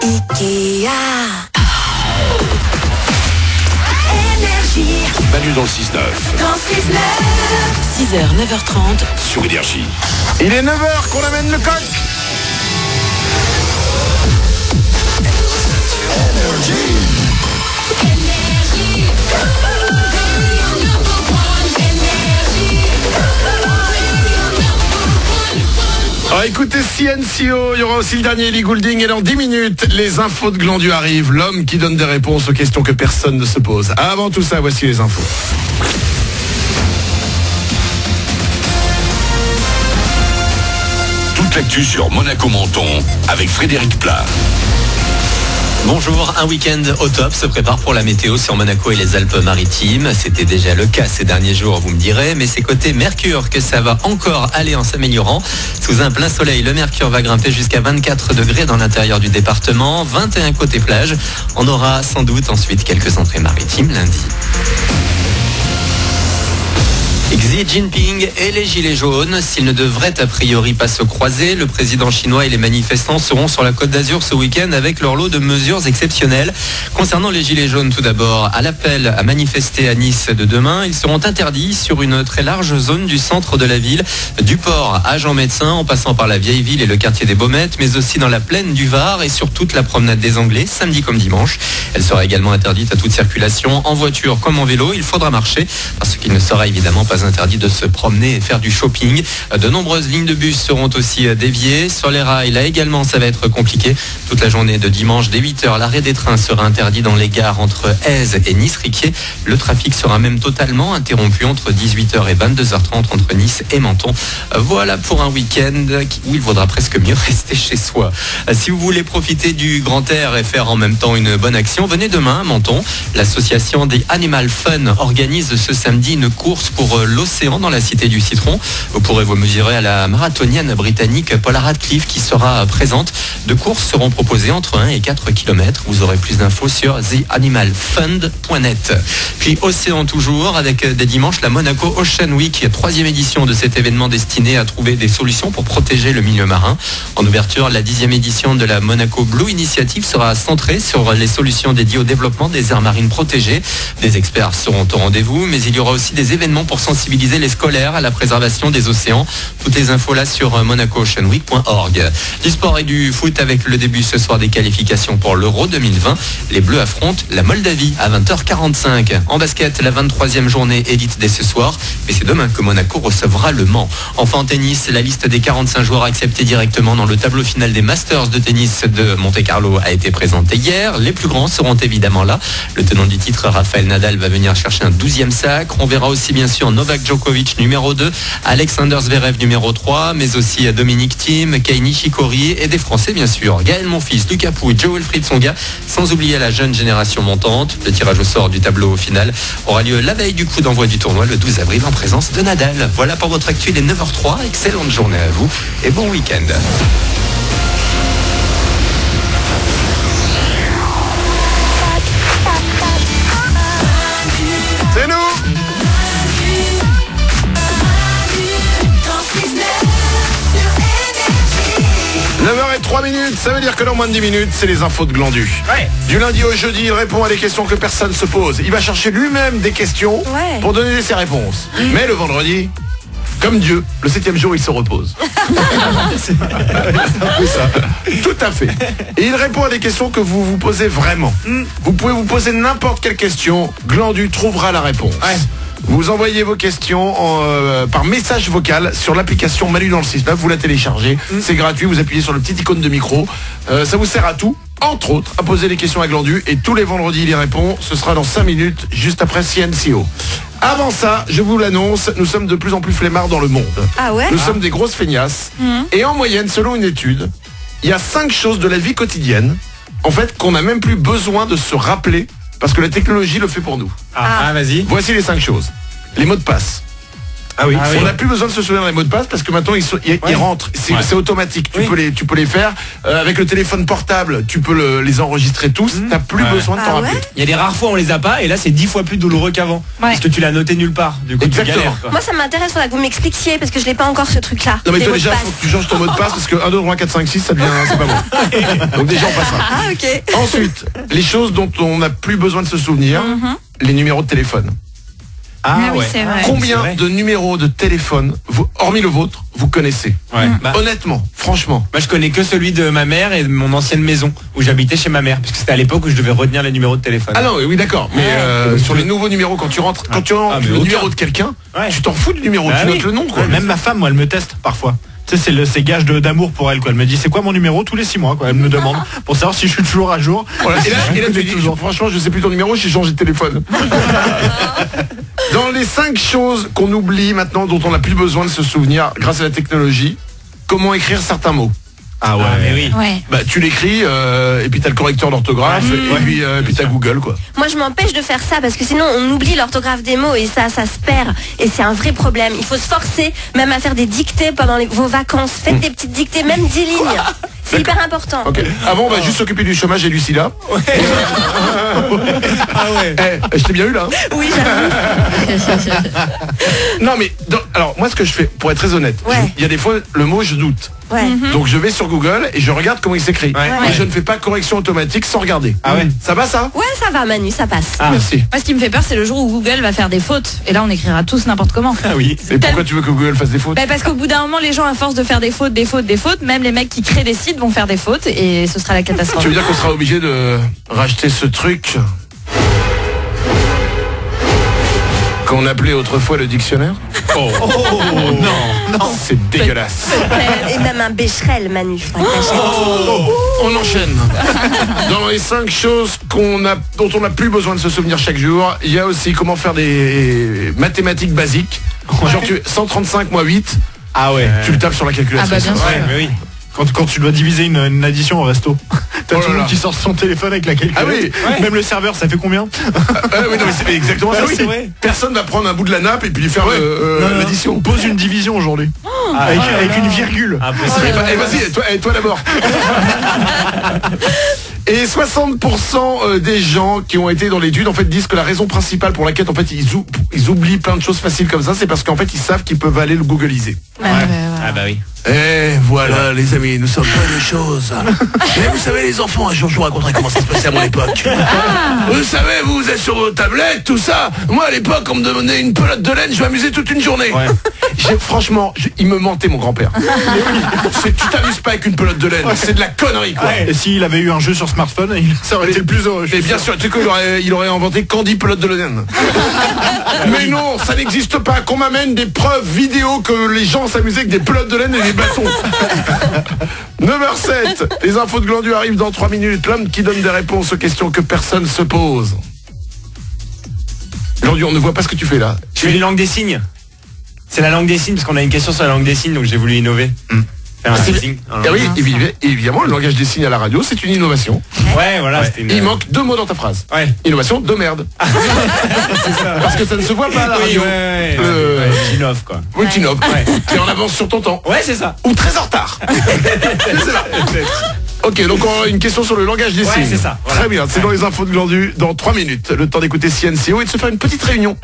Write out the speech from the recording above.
Ikea. Énergie. Manu dans le 6-9. Dans 6h, 9h30. Sur Énergie. Il est 9h qu'on amène le coq. Écoutez CNCO, il y aura aussi le dernier Ellie Goulding et dans 10 minutes, les infos de Glandu arrivent, l'homme qui donne des réponses aux questions que personne ne se pose. Avant tout ça, voici les infos. Toute l'actu sur Monaco-Menton avec Frédéric Plat. Bonjour, un week-end au top se prépare pour la météo sur Monaco et les Alpes-Maritimes. C'était déjà le cas ces derniers jours, vous me direz, mais c'est côté Mercure que ça va encore aller en s'améliorant. Sous un plein soleil, le Mercure va grimper jusqu'à 24 degrés dans l'intérieur du département, 21 côté plage. On aura sans doute ensuite quelques entrées maritimes lundi. Xi Jinping et les Gilets jaunes, s'ils ne devraient a priori pas se croiser, le président chinois et les manifestants seront sur la Côte d'Azur ce week-end avec leur lot de mesures exceptionnelles. Concernant les Gilets jaunes tout d'abord, à l'appel à manifester à Nice de demain, ils seront interdits sur une très large zone du centre de la ville, du port à Jean-Médecin en passant par la vieille ville et le quartier des Baumettes, mais aussi dans la plaine du Var et sur toute la promenade des Anglais, samedi comme dimanche. Elle sera également interdite à toute circulation, en voiture comme en vélo. Il faudra marcher parce qu'il ne sera évidemment pas interdit de se promener et faire du shopping. De nombreuses lignes de bus seront aussi déviées. Sur les rails, là également, ça va être compliqué. Toute la journée de dimanche, dès 8h, l'arrêt des trains sera interdit dans les gares entre Aise et Nice-Riquier. Le trafic sera même totalement interrompu entre 18h et 22h30 entre Nice et Menton. Voilà pour un week-end où il vaudra presque mieux rester chez soi. Si vous voulez profiter du grand air et faire en même temps une bonne action, venez demain à Menton. L'association des Animal Fun organise ce samedi une course pour l'océan dans la cité du Citron. Vous pourrez vous mesurer à la marathonienne britannique Paula Radcliffe qui sera présente. Deux courses seront proposées entre 1 et 4 km. Vous aurez plus d'infos sur theanimalfund.net. Puis Océan toujours avec dès dimanche la Monaco Ocean Week, 3e édition de cet événement destiné à trouver des solutions pour protéger le milieu marin. En ouverture, la 10e édition de la Monaco Blue Initiative sera centrée sur les solutions dédiées au développement des aires marines protégées. Des experts seront au rendez-vous, mais il y aura aussi des événements pour sensibiliser les scolaires à la préservation des océans. Toutes les infos là sur monacooceanweek.org. Du sport et du foot avec le début ce soir des qualifications pour l'Euro 2020. Les Bleus affrontent la Moldavie à 20h45. En basket, la 23e journée élite dès ce soir, mais c'est demain que Monaco recevra le Mans. Enfin en tennis, la liste des 45 joueurs acceptés directement dans le tableau final des Masters de tennis de Monte-Carlo a été présentée hier. Les plus grands seront évidemment là. Le tenant du titre, Rafael Nadal, va venir chercher un 12e sacre. On verra aussi bien sûr Novak Djokovic numéro 2, Alexander Zverev numéro 3, mais aussi Dominic Thiem, Kei Nishikori et des Français bien sûr, Gaël Monfils, Lucas Pouille, Joe-Wilfried Tsonga, sans oublier la jeune génération montante. Le tirage au sort du tableau final aura lieu la veille du coup d'envoi du tournoi le 12 avril en présence de Nadal. Voilà pour votre actu, il est 9h03, excellente journée à vous et bon week-end. C'est nous. 9h03, ça veut dire que dans moins de 10 minutes, c'est les infos de Glandu. Ouais. Du lundi au jeudi, il répond à des questions que personne ne se pose. Il va chercher lui-même des questions pour donner ses réponses. Mais le vendredi, comme Dieu, le 7e jour, il se repose. C'est un peu ça. Tout à fait. Et il répond à des questions que vous vous posez vraiment. Vous pouvez vous poser n'importe quelle question. Glandu trouvera la réponse. Ouais. Vous envoyez vos questions par message vocal sur l'application Manu dans le 6-9. Vous la téléchargez. C'est gratuit. Vous appuyez sur le petit icône de micro. Ça vous sert à tout. Entre autres, à poser des questions à Glandu. Et tous les vendredis, il y répond. Ce sera dans 5 minutes, juste après CNCO. Avant ça, je vous l'annonce, nous sommes de plus en plus flemmards dans le monde. Ah ouais ? Nous sommes des grosses feignasses. Et en moyenne, selon une étude, il y a 5 choses de la vie quotidienne, en fait, qu'on n'a même plus besoin de se rappeler, parce que la technologie le fait pour nous. Vas-y. Voici les 5 choses. Les mots de passe. Ah oui. On n'a plus besoin de se souvenir des mots de passe parce que maintenant ils rentrent. C'est automatique. Tu peux les faire avec le téléphone portable. Tu peux les enregistrer tous. T'as plus besoin de t'en rappeler. Il y a des rares fois où on les a pas et là c'est 10 fois plus douloureux qu'avant. Parce que tu l'as noté nulle part. Du coup, exactement. Tu galères, quoi. Moi ça m'intéresse que vous m'expliquiez parce que je l'ai pas encore ce truc-là. Non mais toi déjà faut que tu changes ton mot de passe parce que 1, 2, 3, 4, 5, 6 ça devient c'est pas bon. Donc déjà on passera. Ah ok. Ensuite, les choses dont on n'a plus besoin de se souvenir, les numéros de téléphone. Oui, c'est vrai. Combien de numéros de téléphone, hormis le vôtre, vous connaissez? Honnêtement, franchement. Moi je connais que celui de ma mère et de mon ancienne maison où j'habitais chez ma mère parce que c'était à l'époque où je devais retenir les numéros de téléphone. Ah non, oui d'accord, mais sur les nouveaux numéros quand tu rentres le numéro de quelqu'un, tu t'en fous du numéro, tu notes le nom quoi. Même ma femme, moi elle me teste parfois. Tu sais, c'est gage d'amour pour elle quoi. Elle me dit c'est quoi mon numéro tous les 6 mois quoi. Elle me demande pour savoir si je suis toujours à jour. Voilà. Et là tu dis franchement je sais plus ton numéro, j'ai changé de téléphone. Dans les 5 choses qu'on oublie maintenant, dont on n'a plus besoin de se souvenir grâce à la technologie, comment écrire certains mots? Ah ouais, mais oui. Bah tu l'écris et puis t'as le correcteur d'orthographe et puis t'as Google quoi. Moi je m'empêche de faire ça parce que sinon on oublie l'orthographe des mots et ça se perd et c'est un vrai problème. Il faut se forcer même à faire des dictées pendant vos vacances. Faites des petites dictées, même 10 lignes. C'est hyper important. Okay. Avant on va juste s'occuper du chômage et Lucilla. Je t'ai bien eu là. Oui j'avoue. Non mais alors moi ce que je fais pour être très honnête, il y a des fois le mot je doute. Donc je vais sur Google et je regarde comment il s'écrit. Et je ne fais pas correction automatique sans regarder. Ça va ça? Ouais ça va Manu, ça passe. Merci. Moi ce qui me fait peur c'est le jour où Google va faire des fautes et là on écrira tous n'importe comment. Ah oui. Et pourquoi tu veux que Google fasse des fautes? Parce qu'au bout d'un moment les gens à force de faire des fautes, même les mecs qui créent des sites vont faire des fautes et ce sera la catastrophe. Tu veux dire qu'on sera obligé de racheter ce truc qu'on appelait autrefois le dictionnaire? Non, c'est dégueulasse. Et même un bécherel Manu. On enchaîne. Dans les 5 choses dont on n'a plus besoin de se souvenir chaque jour, il y a aussi comment faire des mathématiques basiques. Genre 135 moins 8. Ah ouais. Tu le tapes sur la calculatrice. Bien sûr. Mais oui. Quand tu dois diviser une addition au resto, t'as tout le monde qui sort son téléphone avec la calculatrice. Même le serveur, ça fait combien? Oui, non, mais c'est exactement ça. C'est vrai. Personne va prendre un bout de la nappe et puis faire l'addition. Pose une division aujourd'hui. Avec une virgule. Vas-y, toi d'abord. Et 60% des gens qui ont été dans l'étude en fait disent que la raison principale pour laquelle en fait ils oublient plein de choses faciles comme ça, c'est parce qu'en fait ils savent qu'ils peuvent aller le googliser. Ah bah oui. Eh voilà les amis, nous sommes pas de choses. Mais vous savez les enfants, un jour je vous raconterai comment ça se passait à mon époque. Vous savez, vous êtes sur vos tablettes, tout ça. Moi à l'époque on me donnait une pelote de laine, je m'amusais toute une journée. Franchement, il me mentait mon grand-père. Tu t'amuses pas avec une pelote de laine, c'est de la connerie quoi. Et s'il avait eu un jeu sur smartphone, ça aurait été le plus heureux. Mais bien sûr, tu sais qu'il aurait inventé Candy pelote de laine. Mais non, ça n'existe pas. Qu'on m'amène des preuves vidéo que les gens s'amusaient avec des pelotes de laine et des bâtons. 9h07, les infos de Glandu arrivent dans 3 minutes. L'homme qui donne des réponses aux questions que personne se pose. Glandu, on ne voit pas ce que tu fais là. Tu fais les langues des signes. C'est la langue des signes parce qu'on a une question sur la langue des signes donc j'ai voulu innover. Oui, évidemment, le langage des signes à la radio, c'est une innovation. Ouais, voilà. Il manque 2 mots dans ta phrase. Innovation de merde. C'est ça. Parce que ça ne se voit pas à la radio. T'innove quoi. Oui, t'innove. T'es en avance sur ton temps. Ouais, c'est ça. Ou très en retard. Ok, donc on a une question sur le langage des signes. C'est ça. Voilà. Très bien, c'est dans les infos de Glandu dans 3 minutes. Le temps d'écouter CNCO et de se faire une petite réunion.